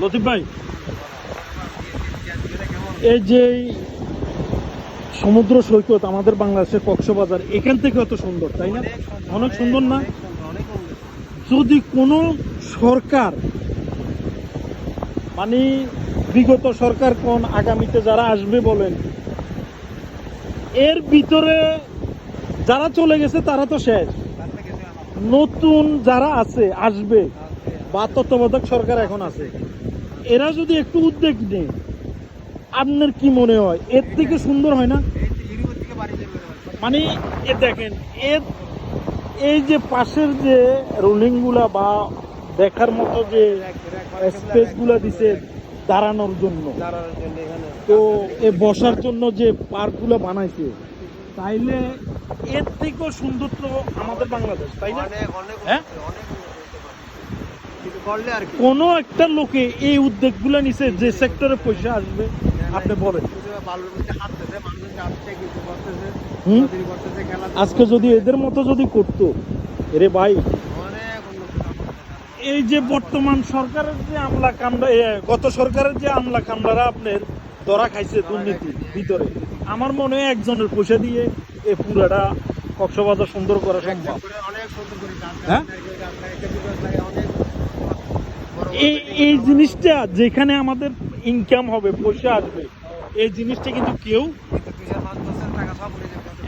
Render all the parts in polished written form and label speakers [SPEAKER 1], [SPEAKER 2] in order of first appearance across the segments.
[SPEAKER 1] লতিফ ভাই, এই যে সমুদ্র সৈকত আমাদের বাংলাদেশের কক্সবাজার, এখান থেকে অত সুন্দর, তাই না? অনেক সুন্দর না? যদি কোনো সরকার, মানে বিগত সরকার কোন, আগামীতে যারা আসবে বলেন, এর ভিতরে যারা চলে গেছে তারা তো শেষ, নতুন যারা আছে আসবে বা তত্ত্বাবধায়ক সরকার এখন আছে, এরা যদি একটু উদ্যোগ নেয়, আপনার কি মনে হয় এর থেকে সুন্দর হয় না? মানে এ দেখেন, এর এই যে পাশের যে রোলিং গুলা বা দেখার মতো যে স্পেস গুলা দিছে দাঁড়ানোর জন্য, তো এ বসার জন্য যে পার্ক গুলা বানাইছে, তাইলে এর থেকেও সুন্দর তো আমাদের বাংলাদেশ, তাই না? হ্যাঁ, কোন একটা লোকে এই উদ্যোগ গুলা নিছে যে সেক্টরে পয়সা আসবে, আপনি বলেন। আজকে যদি এদের মতো যদি করতো, এরে ভাই, এই যে বর্তমান সরকারের যে আমলা কামরা, গত সরকারের যে আমলা কামরারা আপনার ধরা খাইছে দুর্নীতির ভিতরে, আমার মনে হয় একজনের পয়সা দিয়ে এই পুরাটা কক্সবাজার সুন্দর করা সম্ভব। হ্যাঁ, এই জিনিসটা যেখানে আমাদের ইনকাম হবে, পয়সা আসবে, এই জিনিসটা কিন্তু কেউ,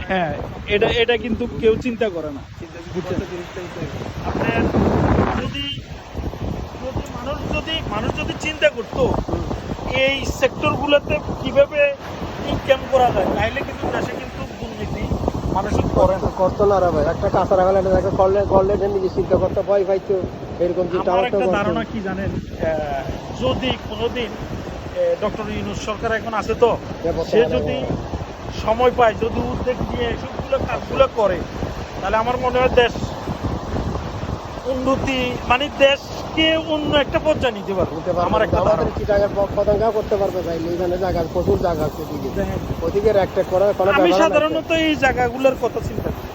[SPEAKER 1] হ্যাঁ, এটা কিন্তু কেউ চিন্তা করে না। আপনার যদি মানুষ যদি চিন্তা করতো এই সেক্টরগুলোতে কিভাবে ইনকাম করা যায়, তাহলে কিন্তু দেশে কিন্তু দুর্নীতি মানুষ করে না,
[SPEAKER 2] করতো না রে ভাই। একটা কাঁচা রাখালে করলে নিজে চিন্তা করতে ভয় পাইতো, এরকম চিন্তা।
[SPEAKER 1] আমার একটা ধারণা কি জানেন, যদি কোনোদিন ডক্টর ইউনূস সরকার এখন আছে, তো সে যদি সময় পায়, যদি উদ্যোগ নিয়ে সবগুলো কাজগুলো করে, তাহলে আমার মনে হয় দেশ উন্নতি, মানে দেশকে অন্য একটা পর্যায়ে নিতে পারবে। আমার একটা ধারণা
[SPEAKER 2] চিটাগাং পদাঙ্গা করতে পারবে ভাই। এইখানে জায়গা, প্রচুর জায়গা আছে ওদিকে একটা করার কোনো।
[SPEAKER 1] আমি সাধারণত এই জায়গাগুলোর কথা চিন্তা করি।